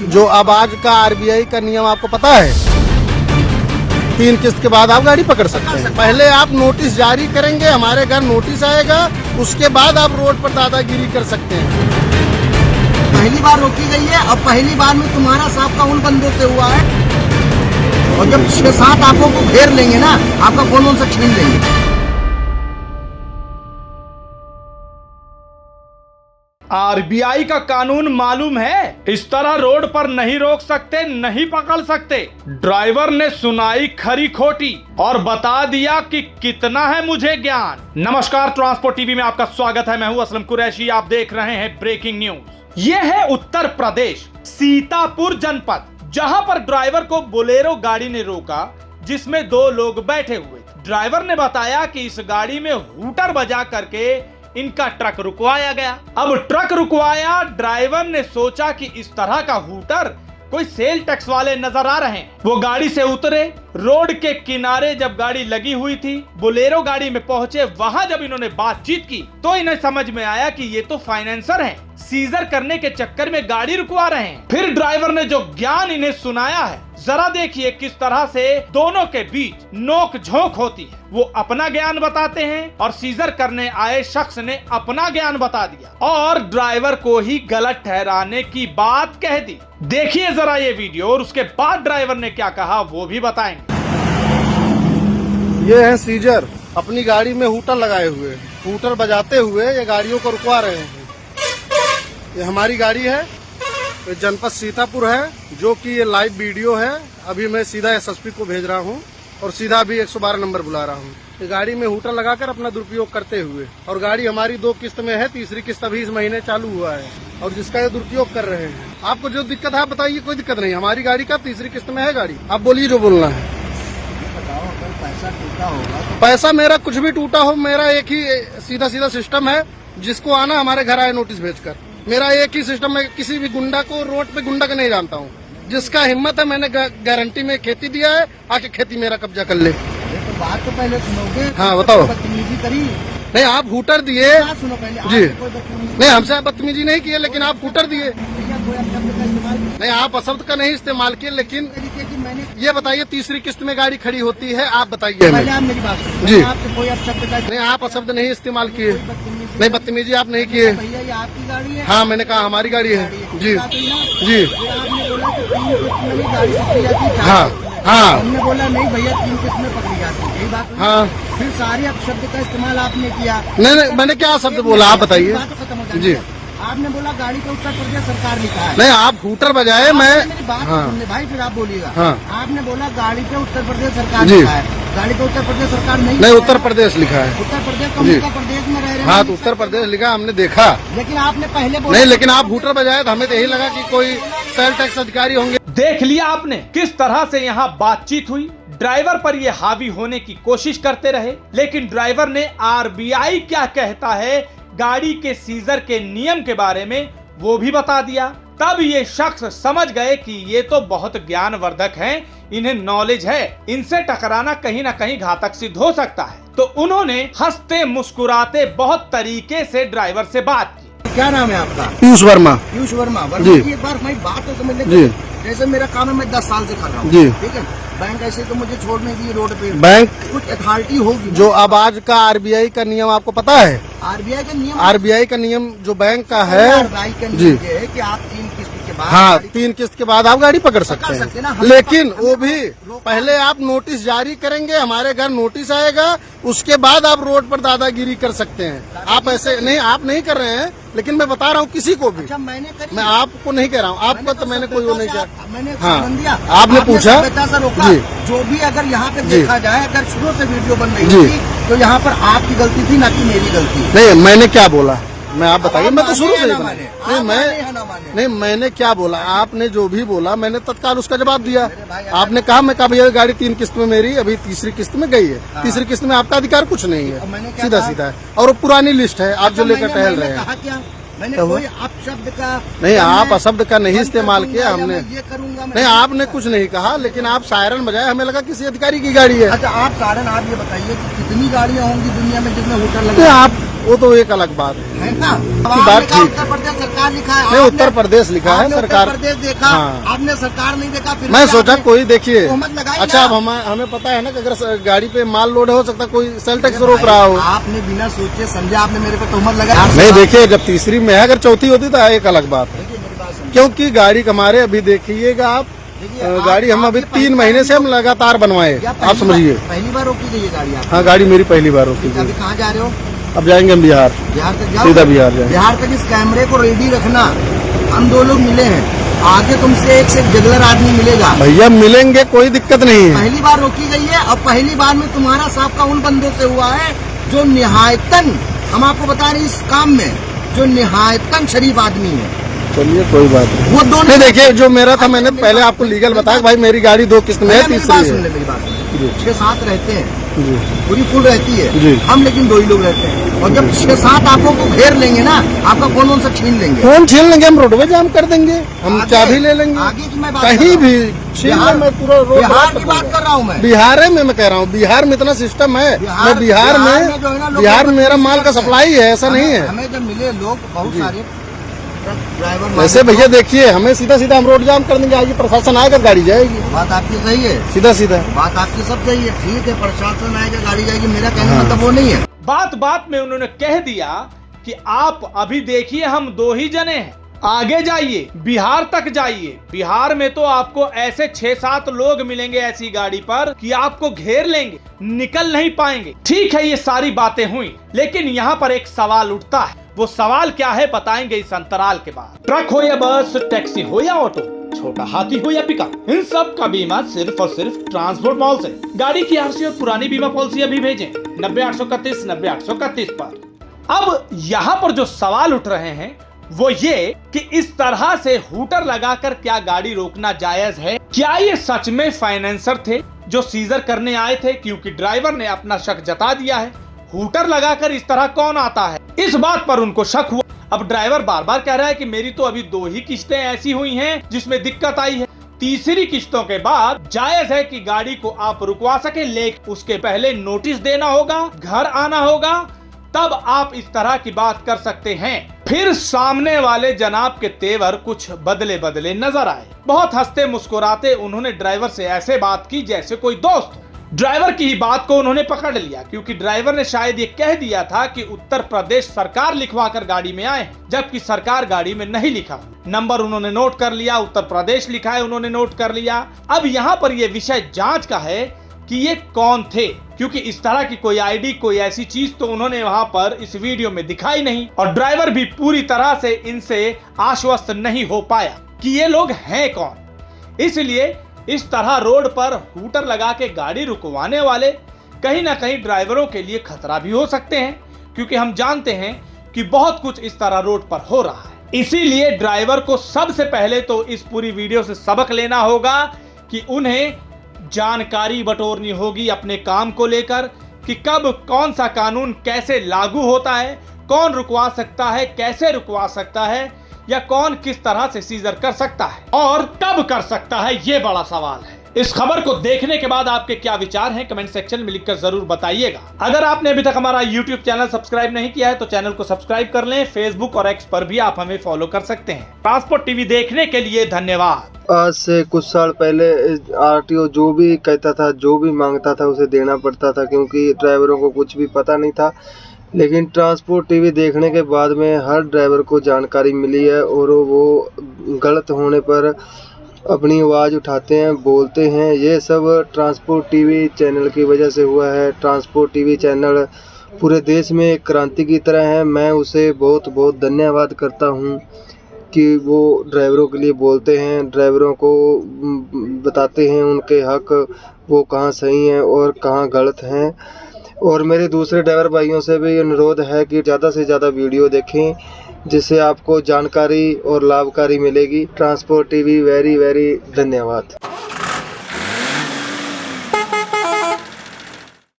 जो अब आज का आरबीआई का नियम आपको पता है, 3 किस्त के बाद आप गाड़ी पकड़ सकते हैं। पहले आप नोटिस जारी करेंगे, हमारे घर नोटिस आएगा, उसके बाद आप रोड पर दादागिरी कर सकते हैं। पहली बार रोकी गई है और पहली बार में तुम्हारा साहब का उन बंदों से हुआ है, और जब 6-7 आपको को घेर लेंगे ना, आपका फोन से छीन लेंगे। आरबीआई का कानून मालूम है, इस तरह रोड पर नहीं रोक सकते, नहीं पकड़ सकते। ड्राइवर ने सुनाई खरी खोटी और बता दिया कि कितना है मुझे ज्ञान। नमस्कार, ट्रांसपोर्ट टीवी में आपका स्वागत है। मैं हूं असलम कुरैशी, आप देख रहे हैं ब्रेकिंग न्यूज। ये है उत्तर प्रदेश सीतापुर जनपद, जहां पर ड्राइवर को बोलेरो गाड़ी ने रोका जिसमें 2 लोग बैठे हुए। ड्राइवर ने बताया कि इस गाड़ी में हूटर बजा करके इनका ट्रक रुकवाया गया। अब ट्रक रुकवाया, ड्राइवर ने सोचा कि इस तरह का हूटर कोई सेल टैक्स वाले नजर आ रहे हैं। वो गाड़ी से उतरे, रोड के किनारे जब गाड़ी लगी हुई थी, बोलेरो गाड़ी में पहुंचे। वहां जब इन्होंने बातचीत की तो इन्हें समझ में आया कि ये तो फाइनेंसर हैं, सीजर करने के चक्कर में गाड़ी रुकवा रहे हैं। फिर ड्राइवर ने जो ज्ञान इन्हें सुनाया है, जरा देखिए किस तरह से दोनों के बीच नोक झोंक होती है। वो अपना ज्ञान बताते हैं और सीजर करने आए शख्स ने अपना ज्ञान बता दिया और ड्राइवर को ही गलत ठहराने की बात कह दी। देखिए जरा ये वीडियो और उसके बाद ड्राइवर ने क्या कहा वो भी बताएंगे। ये है सीजर, अपनी गाड़ी में हूटर लगाए हुए, हूटर बजाते हुए ये गाड़ियों को रुकवा रहे हैं। ये हमारी गाड़ी है, ये जनपद सीतापुर है, जो कि ये लाइव वीडियो है। अभी मैं सीधा एसएसपी को भेज रहा हूँ और सीधा भी 112 नंबर बुला रहा हूँ। ये गाड़ी में हूटर लगाकर अपना दुरुपयोग करते हुए, और गाड़ी हमारी 2 किस्त में है, तीसरी किस्त अभी इस महीने चालू हुआ है, और जिसका ये दुरुपयोग कर रहे हैं। आपको जो दिक्कत है आप बताइए, कोई दिक्कत नहीं। हमारी गाड़ी का तीसरी किस्त में है गाड़ी, आप बोलिए जो बोलना है। पैसा टूटा होगा तो पैसा मेरा कुछ भी टूटा हो, मेरा एक ही सीधा सिस्टम है, जिसको आना हमारे घर आए नोटिस भेजकर। मेरा एक ही सिस्टम है, किसी भी गुंडा को रोड पे गुंडा का नहीं जानता हूँ। जिसका हिम्मत है, मैंने गारंटी में खेती दिया है, आके खेती मेरा कब्जा कर ले। तो बात तो पहले सुनोगे। हाँ बताओ। बदतमीजी करी नहीं, आप हूटर दिए सुनो पहले जी। कोई बदतमीजी नहीं, हमसे आप बदतमीजी नहीं किए, लेकिन आप हूटर दिए। कोई शब्द का इस्तेमाल नहीं, आप अशब्द का नहीं इस्तेमाल किए, लेकिन तरीके की मैंने ये बताइए तीसरी किस्त में गाड़ी खड़ी होती है, आप बताइए पहले हमें। आप मेरी बात सुनो। जी। मैंने आपसे कोई शब्द का नहीं, आप अशब्द नहीं इस्तेमाल किए। बदतमीजी नहीं, बदतमीजी आप नहीं किए। भैया ये आपकी गाड़ी है। हाँ, मैंने कहा हमारी गाड़ी है। जी जी। फिर आपने बोला कि 3 किस्त में ही गाड़ी पकड़ी जाती है। हाँ हाँ हमने बोला नहीं भैया 3 किस्त में पकड़ी जाती है, यही बात हुई। हाँ। फिर सारे शब्द का इस्तेमाल आपने किया। नहीं, मैंने क्या शब्द बोला आप बताइए। बात तो खत्म हो जाती जी। है। आपने बोला गाड़ी को उत्तर प्रदेश सरकार लिखा है। नहीं, आप हूटर बजाए, आपने मैं मेरी बात हाँ सुनने भाई, फिर आप बोलिएगा। हाँ। आपने बोला गाड़ी पे उत्तर प्रदेश सरकार जी। लिखा है, गाड़ी पे उत्तर प्रदेश सरकार नहीं नहीं, लिखा उत्तर है। प्रदेश लिखा है। उत्तर प्रदेश तो जी। उत्तर प्रदेश में रह रहे हैं। हाँ, तो उत्तर प्रदेश लिखा, हमने देखा। लेकिन आपने पहले बोला नहीं, लेकिन आप हूटर बजाए तो हमें तो यही लगा कि कोई सेल टैक्स अधिकारी होंगे। देख लिया आपने किस तरह से यहाँ बातचीत हुई। ड्राइवर पर ये हावी होने की कोशिश करते रहे, लेकिन ड्राइवर ने आरबीआई क्या कहता है गाड़ी के सीजर के नियम के बारे में वो भी बता दिया। तब ये शख्स समझ गए कि ये तो बहुत ज्ञानवर्धक हैं, इन्हें नॉलेज है, इनसे टकराना कहीं ना कहीं घातक सिद्ध हो सकता है। तो उन्होंने हंसते मुस्कुराते बहुत तरीके से ड्राइवर से बात की। क्या नाम है आपका? पीयूष वर्मा। पीयूष वर्मा। जी। एक बार मैं बात तो समझ जी। ले। जैसे मेरा काम है, मैं 10 साल से कर रहा हूँ। जी। ठीक है, बैंक ऐसे तो मुझे छोड़ नहीं दिए रोड पे। बैंक कुछ अथॉरिटी होगी जो अब आज का आरबीआई का नियम आपको पता है, आरबीआई का नियम। आरबीआई का नियम जो बैंक का है, आरबीआई का जी। नियम ये है कि आप 3 किस्त के बाद हाँ, गाड़ी 3 किस्त के बाद आप गाड़ी पकड़ सकते सकते हैं ना। हैं, लेकिन वो भी पहले आप नोटिस जारी करेंगे, हमारे घर नोटिस आएगा, उसके बाद आप रोड पर दादागिरी कर सकते हैं। आप ऐसे नहीं, आप नहीं कर रहे हैं, लेकिन मैं बता रहा हूँ किसी को भी। अच्छा, मैंने करी। मैं आपको नहीं कह रहा हूँ, आपको तो मैंने कोई वो नहीं किया। मैंने हाँ, संबंध दिया। आपने पूछा सभ्यता से रोका। जी। जो भी अगर यहाँ पे जी। देखा जाए, अगर शुरू से वीडियो बन रही जी। थी तो यहाँ पर आपकी गलती थी, ना कि मेरी गलती। नहीं, मैंने क्या बोला, मैं आप बताइए। मैं तो शुरू से ही ना बना। माने। नहीं, आप मैं माने या ना माने। नहीं, मैंने क्या बोला, आपने जो भी बोला मैंने तत्काल उसका जवाब दिया। भाई, आपने कहा, मैं कहा भैया गाड़ी 3 किस्त में मेरी अभी तीसरी किस्त में गई है। हाँ। तीसरी किस्त में आपका अधिकार कुछ नहीं अब मैंने है, क्या सीधा कहा? सीधा है, और वो पुरानी लिस्ट है आप जो अच्छा, लेकर टहल रहे हैं। कहा क्या? मैंने तो कोई अपशब्द का नहीं, या आप मैं अशब्द का नहीं बंद इस्तेमाल कर किया दूंगा या हमने। मैं ये करूंगा, मैं नहीं, आपने कुछ नहीं कहा, लेकिन आप सायरन बजाए, हमें लगा किसी अधिकारी की गाड़ी है। अच्छा, आप सारण आप ये बताइए कि कितनी गाड़ियां होंगी दुनिया में जिसमें होटल तो लगे? आप वो तो एक अलग बात है ना। अब बात आपने कहा ठीक उत्तर प्रदेश सरकार लिखा है, नहीं, आपने- उत्तर प्रदेश लिखा है आपने सरकार। उत्तर प्रदेश देखा, हाँ। आपने सरकार नहीं देखा, फिर मैं भी सोचा आपने कोई देखिए, तोहमत लगाई अच्छा ना। अब हमें पता है ना कि अगर गाड़ी पे माल लोड हो सकता है, कोई सेल टैक्स रोक रहा हो। आपने बिना सोचे समझे आपने मेरे पे तोहमत लगाई। नहीं देखिए, जब तीसरी में है, अगर चौथी होती तो एक अलग बात है, देखिए मेरी बात सुनिए। क्योंकि गाड़ी हमारे अभी देखिएगा आप, देखिए, गाड़ी हम अभी 3 महीने से हम लगातार बनवाए, या आप समझिए। पहली बार रोकी गई है गाड़ी आप? हाँ, गाड़ी मेरी पहली बार रोकी अभी थी। कहाँ जा रहे हो? अब जाएंगे हम बिहार, बिहार तक जाओ। सीधा बिहार जाएंगे। बिहार तक इस कैमरे को रेडी रखना। हम 2 लोग मिले हैं, आगे तुमसे एक से एक जगलर आदमी मिलेगा। भैया मिलेंगे, कोई दिक्कत नहीं है। पहली बार रोकी गई है और पहली बार में तुम्हारा साहब का उन बंदों से हुआ है जो निहायतन, हम आपको बता रहे हैं इस काम में, जो निहायतन शरीफ आदमी है। चलिए कोई बात नहीं। वो दोनों नहीं देखिए, जो मेरा था मैंने पहले आपको लीगल बताया, भाई मेरी गाड़ी 2 किस्त में है, मेरी बात तीसरी सुन ले, है। मेरी बात सुन ले। जी 6-7 रहते हैं, जी पूरी फुल रहती है जी। हम लेकिन 2 ही लोग रहते हैं, और जब 6-7 आपको को घेर लेंगे ना, आपका फोन से छीन लेंगे। फोन छीन लेंगे, हम रोडवे जाम कर देंगे, हम आगे- चाबी ले लेंगे, आगे की मैं बात कर कहीं रहा हूँ। भी छीन बिहार- ले, मैं पूरा रोड बिहार की बात कर रहा हूँ मैं। बिहार में मैं कह रहा हूँ, बिहार में इतना सिस्टम है। मैं बिहार में जो है ना, में लोग बिहार में मेरा बदतमीजी माल का करते हैं। सप्लाई है, ऐसा नहीं है। हमें जब मिले लोग बहुत जी। सारे ट्रक ड्राइवर, वैसे भैया देखिए, हमें सीधा सीधा हम रोड जाम कर देंगे, आगे प्रशासन आएगा, गाड़ी जाएगी बात आपकी सही है, सीधा सीधा। बात आपकी सब सही है, ठीक है, प्रशासन आएगा, गाड़ी जाएगी, मेरा कहने हाँ। मतलब वो नहीं है। बात बात में उन्होंने कह दिया कि आप अभी देखिए हम 2 ही जने हैं, आगे जाइए, बिहार तक जाइए, बिहार में तो आपको ऐसे 6-7 लोग मिलेंगे ऐसी गाड़ी पर कि आपको घेर लेंगे, निकल नहीं पाएंगे। ठीक है, ये सारी बातें हुई, लेकिन यहाँ पर एक सवाल उठता है। वो सवाल क्या है बताएंगे इस अंतराल के बाद। ट्रक हो या बस, टैक्सी हो या ऑटो, छोटा हाथी हो या पिकअप, इन सब का बीमा सिर्फ और सिर्फ ट्रांसपोर्ट मॉल से। गाड़ी की आरसी और पुरानी बीमा पॉलिसी अभी भेजें 90-831 90-831 पर। अब यहाँ पर जो सवाल उठ रहे हैं वो ये कि इस तरह से हूटर लगाकर क्या गाड़ी रोकना जायज है? क्या ये सच में फाइनेंसर थे जो सीजर करने आए थे? क्योंकि ड्राइवर ने अपना शक जता दिया है, हूटर लगाकर इस तरह कौन आता है, इस बात पर उनको शक हुआ। अब ड्राइवर बार बार कह रहा है कि मेरी तो अभी 2 ही किस्तें ऐसी हुई हैं जिसमें दिक्कत आई है, तीसरी किस्तों के बाद जायज है कि गाड़ी को आप रुकवा सके, लेकिन उसके पहले नोटिस देना होगा, घर आना होगा, तब आप इस तरह की बात कर सकते हैं। फिर सामने वाले जनाब के तेवर कुछ बदले बदले नजर आए। बहुत हंसते मुस्कुराते उन्होंने ड्राइवर से ऐसे बात की जैसे कोई दोस्त। ड्राइवर की ही बात को उन्होंने पकड़ लिया, क्योंकि ड्राइवर ने शायद ये कह दिया था कि उत्तर प्रदेश सरकार लिखवा कर गाड़ी में आए, जबकि सरकार गाड़ी में नहीं लिखा। नंबर उन्होंने नोट कर लिया, उत्तर प्रदेश लिखा है उन्होंने नोट कर लिया। अब यहाँ पर यह विषय जांच का है कि ये कौन थे, क्योंकि इस तरह की कोई आईडी, कोई ऐसी चीज तो उन्होंने वहां पर इस वीडियो में दिखाई नहीं, और ड्राइवर भी पूरी तरह से इनसे आश्वस्त नहीं हो पाया कि ये लोग हैं कौन। इसलिए इस तरह रोड पर हूटर लगा के गाड़ी रुकवाने वाले कहीं ना कहीं ड्राइवरों के लिए खतरा भी हो सकते हैं, क्योंकि हम जानते हैं कि बहुत कुछ इस तरह रोड पर हो रहा है। इसीलिए ड्राइवर को सबसे पहले तो इस पूरी वीडियो से सबक लेना होगा कि उन्हें जानकारी बटोरनी होगी अपने काम को लेकर, कि कब कौन सा कानून कैसे लागू होता है, कौन रुकवा सकता है, कैसे रुकवा सकता है, या कौन किस तरह से सीजर कर सकता है और कब कर सकता है, ये बड़ा सवाल है। इस खबर को देखने के बाद आपके क्या विचार हैं कमेंट सेक्शन में लिखकर जरूर बताइएगा। अगर आपने अभी तक हमारा YouTube चैनल सब्सक्राइब नहीं किया है तो चैनल को सब्सक्राइब कर लें। फेसबुक और एक्स पर भी आप हमें फॉलो कर सकते हैं। ट्रांसपोर्ट टीवी देखने के लिए धन्यवाद। आज से कुछ साल पहले आरटीओ जो भी कहता था, जो भी मांगता था उसे देना पड़ता था, क्योंकि ड्राइवरों को कुछ भी पता नहीं था। लेकिन ट्रांसपोर्ट टीवी देखने के बाद में हर ड्राइवर को जानकारी मिली है, और वो गलत होने पर अपनी आवाज़ उठाते हैं, बोलते हैं। ये सब ट्रांसपोर्ट टीवी चैनल की वजह से हुआ है। ट्रांसपोर्ट टीवी चैनल पूरे देश में एक क्रांति की तरह है। मैं उसे बहुत बहुत धन्यवाद करता हूँ कि वो ड्राइवरों के लिए बोलते हैं, ड्राइवरों को बताते हैं उनके हक, वो कहाँ सही हैं और कहाँ गलत हैं। और मेरे दूसरे ड्राइवर भाइयों से भी अनुरोध है कि ज़्यादा से ज़्यादा वीडियो देखें, जिससे आपको जानकारी और लाभकारी मिलेगी। ट्रांसपोर्ट टीवी वेरी वेरी धन्यवाद।